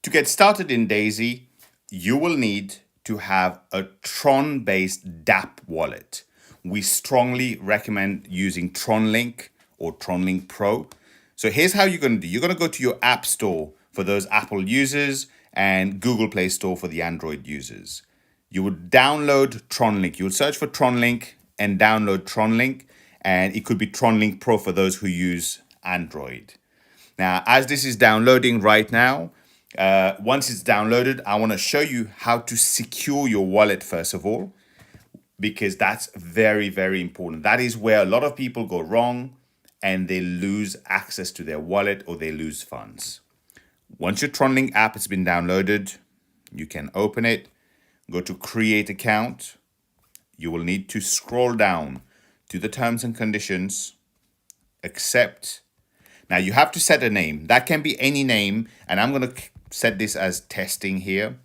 To get started in Daisy, you will need to have a Tron-based dApp wallet. We strongly recommend using TronLink or TronLink Pro. So here's how you're going to do. You're going to go to your App Store for those Apple users and Google Play Store for the Android users. You would download TronLink. You would search for TronLink and download TronLink, and it could be TronLink Pro for those who use Android. Now, as this is downloading right now, once it's downloaded, I want to show you how to secure your wallet first of all, because that's very, very important. That is where a lot of people go wrong and they lose access to their wallet or they lose funds. Once your TronLink app has been downloaded, you can open it, go to create account. You will need to scroll down to the terms and conditions, accept. Now you have to set a name. That can be any name, and I'm going to set this as testing here.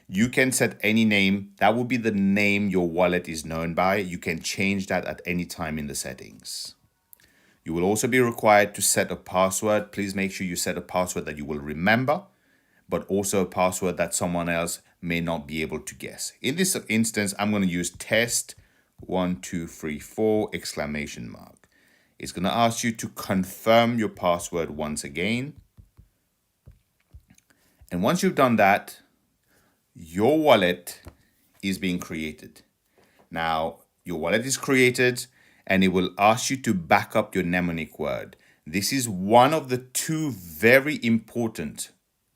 You can set any name. That will be the name your wallet is known by. You can change that at any time in the settings. You will also be required to set a password. Please make sure you set a password that you will remember, but also a password that someone else may not be able to guess. In this instance, I'm going to use test 1 2 3 4 exclamation mark. It's going to ask you to confirm your password once again. And once you've done that, your wallet is being created. Now, your wallet is created and it will ask you to back up your mnemonic word. This is one of the two very important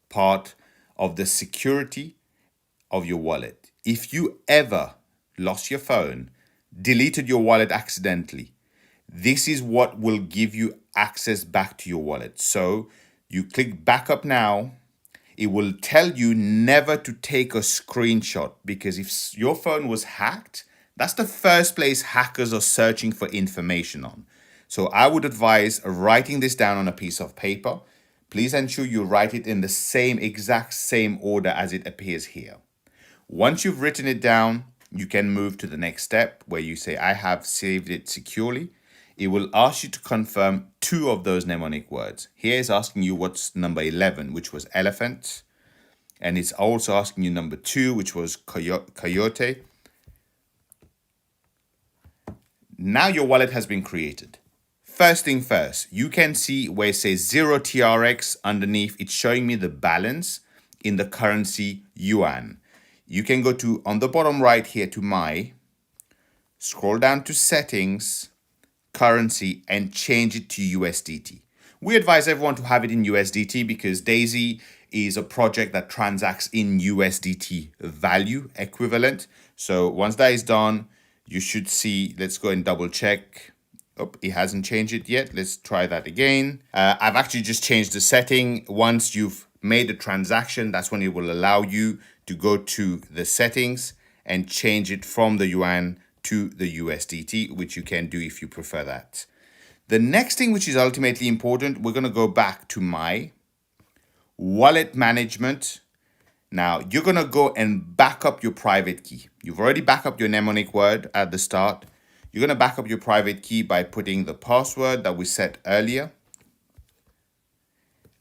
part of the security of your wallet. If you ever lost your phone, deleted your wallet accidentally, this is what will give you access back to your wallet. So you click backup now. It will tell you never to take a screenshot, because if your phone was hacked, that's the first place hackers are searching for information on. So I would advise writing this down on a piece of paper. Please ensure you write it in the exact same order as it appears here. Once you've written it down, you can move to the next step where you say, I have saved it securely. It will ask you to confirm 2 of those mnemonic words. Here it's asking you what's number 11, which was elephant. And it's also asking you number 2, which was coyote. Now your wallet has been created. First thing first, you can see where it says 0 TRX underneath. It's showing me the balance in the currency yuan. You can go to, on the bottom right here, to my, scroll down to settings, currency, and change it to USDT. We advise everyone to have it in USDT because Daisy is a project that transacts in USDT value equivalent. So once that is done, you should see, let's go and double check. Oh, it hasn't changed it yet. Let's try that again. I've actually just changed the setting. Once you've made a transaction, that's when it will allow you to go to the settings and change it from the yuan to the USDT, which you can do if you prefer that. The next thing, which is ultimately important, we're going to go back to my wallet management. Now you're going to go and back up your private key. You've already backed up your mnemonic word at the start. You're going to back up your private key by putting the password that we set earlier.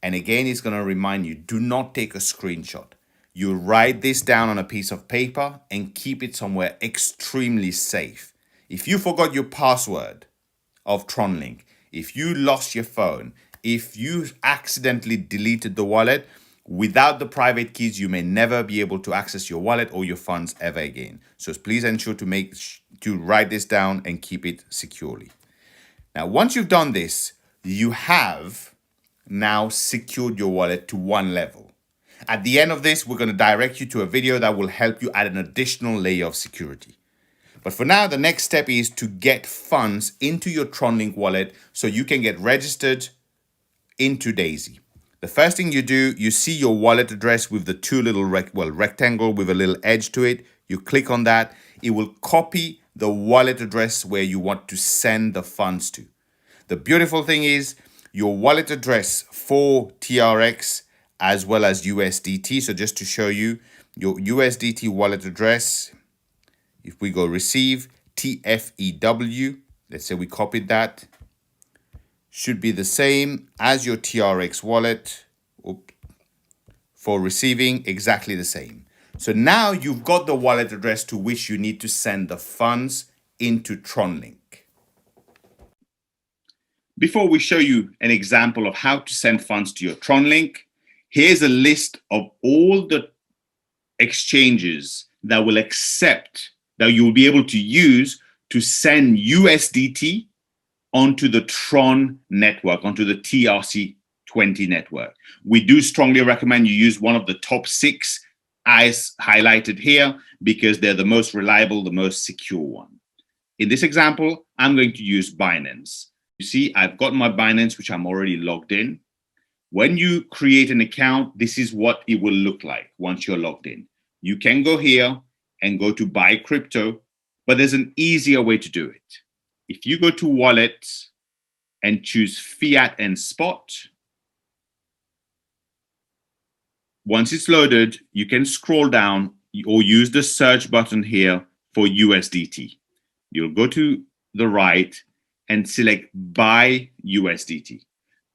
And again, it's going to remind you, do not take a screenshot. You write this down on a piece of paper and keep it somewhere extremely safe. If you forgot your password of TronLink, if you lost your phone, if you accidentally deleted the wallet, without the private keys, you may never be able to access your wallet or your funds ever again. So please ensure to write this down and keep it securely. Now, once you've done this, you have now secured your wallet to one level. At the end of this, we're going to direct you to a video that will help you add an additional layer of security. But for now, the next step is to get funds into your TronLink wallet so you can get registered into Daisy. The first thing you do, you see your wallet address with the 2 little rectangle with a little edge to it. You click on that. It will copy the wallet address where you want to send the funds to. The beautiful thing is your wallet address for TRX as well as USDT. So just to show you your USDT wallet address, if we go receive TFEW, let's say we copied that, should be the same as your TRX wallet for receiving exactly the same. So now you've got the wallet address to which you need to send the funds into TronLink. Before we show you an example of how to send funds to your TronLink, here's a list of all the exchanges that will accept, that you will be able to use to send USDT onto the Tron network, onto the TRC20 network. We do strongly recommend you use one of the top 6 as highlighted here because they're the most reliable, the most secure one. In this example, I'm going to use Binance. You see, I've got my Binance, which I'm already logged in. When you create an account, this is what it will look like once you're logged in. You can go here and go to buy crypto, but there's an easier way to do it. If you go to wallets and choose fiat and spot, once it's loaded, you can scroll down or use the search button here for USDT. You'll go to the right and select buy USDT.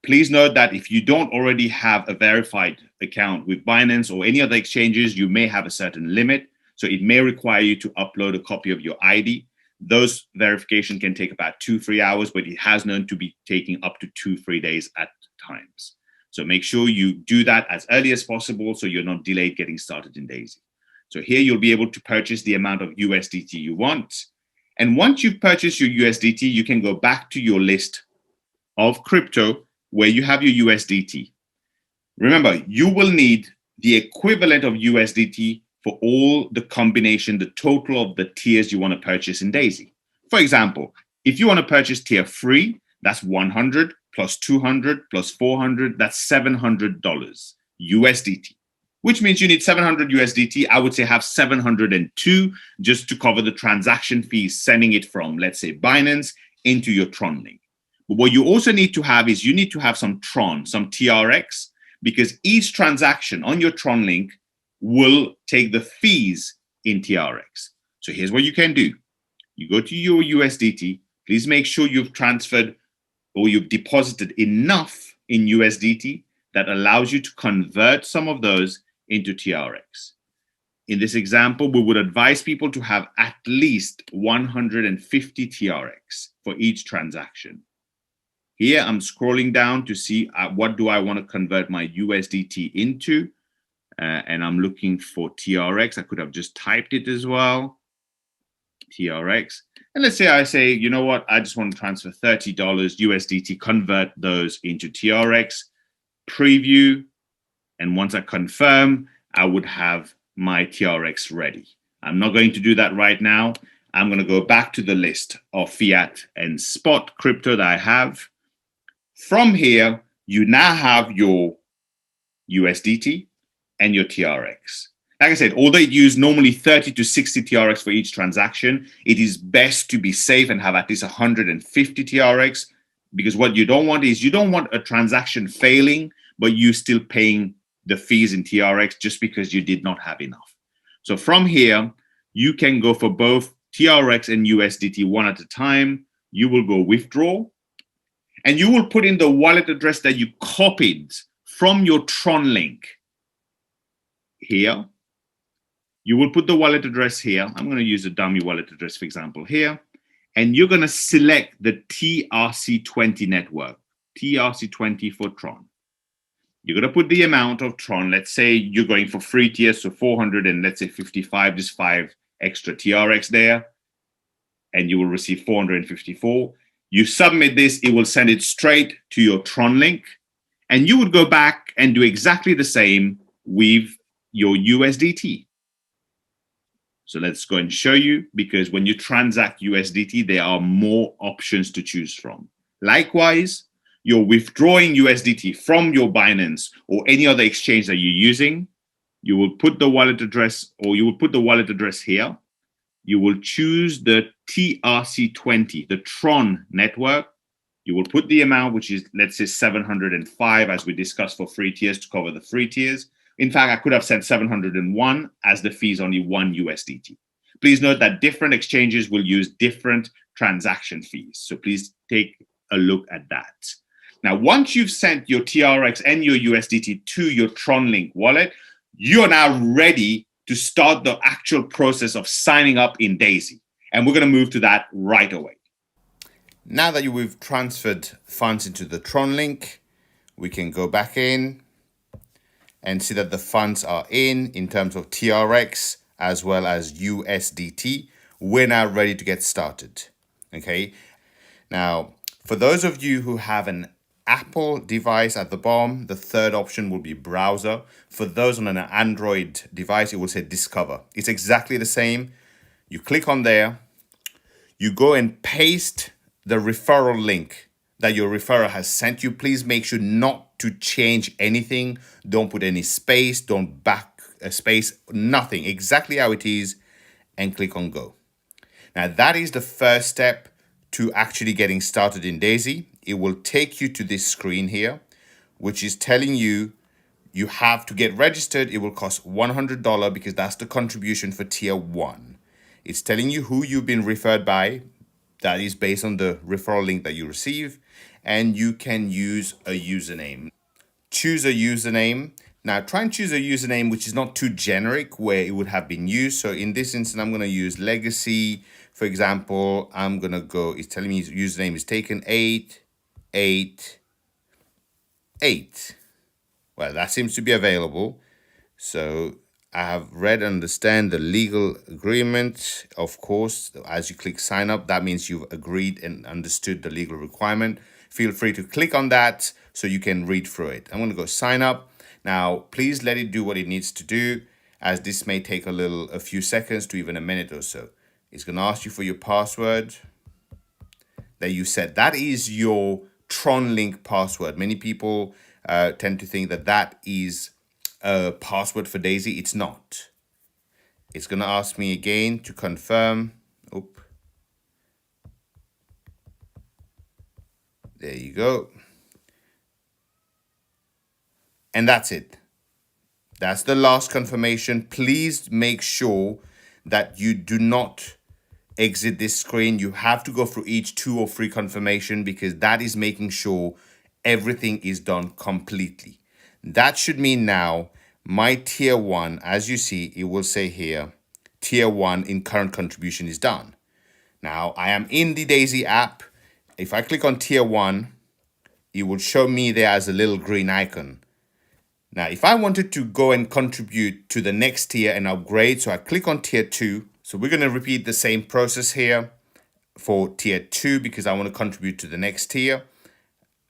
Please note that if you don't already have a verified account with Binance or any other exchanges, you may have a certain limit. So it may require you to upload a copy of your ID. Those verification can take about 2-3 hours, but it has known to be taking up to 2-3 days at times. So make sure you do that as early as possible so you're not delayed getting started in Daisy. So here you'll be able to purchase the amount of USDT you want. And once you've purchased your USDT, you can go back to your list of crypto where you have your USDT. Remember, you will need the equivalent of USDT for all the combination, the total of the tiers you want to purchase in Daisy. For example, if you want to purchase tier 3, that's 100 plus 200 plus 400, that's $700 USDT, which means you need 700 USDT. I would say have 702 just to cover the transaction fees, sending it from, let's say, Binance into your TronLink. But what you also need to have is you need to have some Tron, some TRX, because each transaction on your TronLink will take the fees in TRX. So here's what you can do. You go to your USDT. Please make sure you've transferred or you've deposited enough in USDT that allows you to convert some of those into TRX. In this example, we would advise people to have at least 150 TRX for each transaction. Here, I'm scrolling down to see what do I want to convert my USDT into. And I'm looking for TRX. I could have just typed it as well. TRX. And let's say I say, you know what? I just want to transfer $30 USDT, convert those into TRX, preview. And once I confirm, I would have my TRX ready. I'm not going to do that right now. I'm going to go back to the list of fiat and spot crypto that I have. From here, you now have your USDT and your TRX. Like I said, although it uses normally 30 to 60 TRX for each transaction, it is best to be safe and have at least 150 TRX, because what you don't want is you don't want a transaction failing, but you still paying the fees in TRX just because you did not have enough. So from here, you can go for both TRX and USDT one at a time. You will go withdraw, and you will put in the wallet address that you copied from your TronLink here. You will put the wallet address here. I'm going to use a dummy wallet address, for example, here. And you're going to select the TRC20 network, TRC20 for Tron. You're going to put the amount of Tron. Let's say you're going for free tiers, so 400 and let's say 55, just 5 extra TRX there. And you will receive 454. You submit this, it will send it straight to your TronLink. And you would go back and do exactly the same with your USDT. So let's go and show you, because when you transact USDT, there are more options to choose from. Likewise, you're withdrawing USDT from your Binance or any other exchange that you're using. You will put the wallet address, or you will put the wallet address here. You will choose the TRC20, the Tron network. You will put the amount, which is, let's say, 705, as we discussed for free tiers to cover the free tiers. In fact, I could have said 701 as the fee is only 1 USDT. Please note that different exchanges will use different transaction fees. So please take a look at that. Now, once you've sent your TRX and your USDT to your TronLink wallet, you're now ready to start the actual process of signing up in Daisy. And we're going to move to that right away. Now that we've transferred funds into the TronLink, we can go back in and see that the funds are in terms of TRX as well as USDT. We're now ready to get started. Okay. Now, for those of you who have an Apple device at the bottom, the third option will be browser. For those on an Android device, it will say discover. It's exactly the same. You click on there, you go and paste the referral link that your referrer has sent you. Please make sure not to change anything. Don't put any space, don't back a space, nothing. Exactly how it is, and click on go. Now that is the first step to actually getting started in Daisy. It will take you to this screen here, which is telling you you have to get registered. It will cost $100 because that's the contribution for tier 1. It's telling you who you've been referred by. That is based on the referral link that you receive, and you can use a username. Choose a username. Now try and choose a username which is not too generic where it would have been used. So in this instance, I'm going to use legacy. For example, I'm going to go, it's telling me username is taken 888. Well, that seems to be available. So I have read and understand the legal agreement. Of course, as you click sign up, that means you've agreed and understood the legal requirement. Feel free to click on that so you can read through it. I'm going to go sign up. Now, please let it do what it needs to do, as this may take a few seconds to even a minute or so. It's going to ask you for your password that you set. That is your TronLink password. Many people tend to think that that is a password for Daisy. It's not. It's going to ask me again to confirm. Oop. There you go. And that's it. That's the last confirmation. Please make sure that you do not exit this screen. You have to go through each 2 or 3 confirmation because that is making sure everything is done completely. That should mean now my tier 1, as you see, it will say here, tier 1 in current contribution is done. Now I am in the Daisy app. If I click on tier 1, it will show me there as a little green icon. Now, if I wanted to go and contribute to the next tier and upgrade, so I click on tier 2. So we're going to repeat the same process here for tier 2 because I want to contribute to the next tier.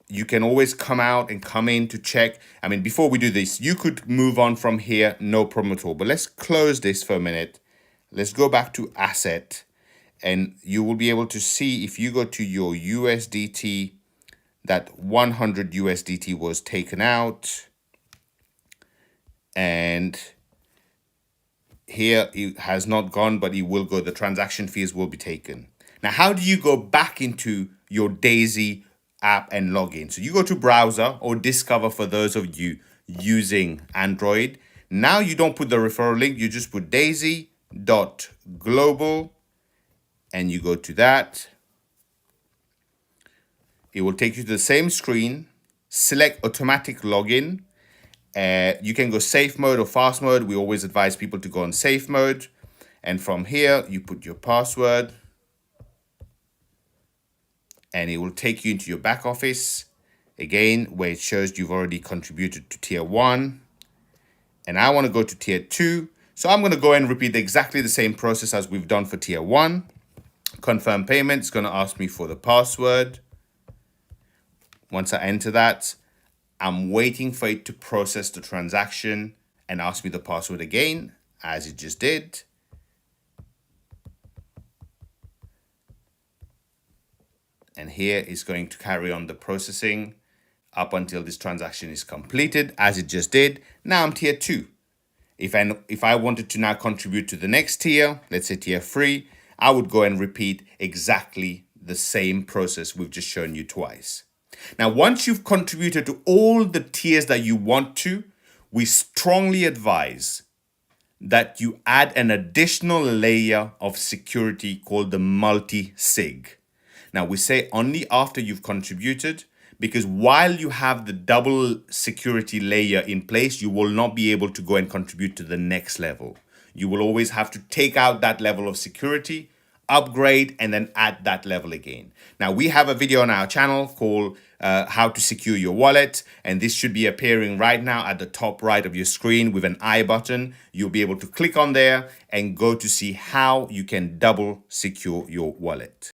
You can always come out and come in to check. I mean, before we do this, you could move on from here, no problem at all. But let's close this for a minute. Let's go back to asset, and you will be able to see if you go to your USDT, that 100 USDT was taken out. And here it has not gone, but it will go. The transaction fees will be taken. Now, how do you go back into your Daisy app and log in? So you go to browser or discover for those of you using Android. Now you don't put the referral link. You just put daisy.global and you go to that. It will take you to the same screen. Select automatic login. You can go safe mode or fast mode. We always advise people to go on safe mode. And from here, you put your password. And it will take you into your back office. Again, where it shows you've already contributed to tier 1. And I want to go to tier 2. So I'm going to go and repeat exactly the same process as we've done for tier 1. Confirm payment. It's going to ask me for the password. Once I enter that, I'm waiting for it to process the transaction and ask me the password again, as it just did. And here is going to carry on the processing up until this transaction is completed, as it just did. Now I'm tier 2. If I wanted to now contribute to the next tier, let's say tier 3, I would go and repeat exactly the same process we've just shown you twice. Now, once you've contributed to all the tiers that you want to, we strongly advise that you add an additional layer of security called the multi-sig. Now, we say only after you've contributed, because while you have the double security layer in place, you will not be able to go and contribute to the next level. You will always have to take out that level of security, upgrade, and then add that level again. Now, we have a video on our channel called How to Secure Your Wallet, and this should be appearing right now at the top right of your screen with an I button. You'll be able to click on there and go to see how you can double secure your wallet.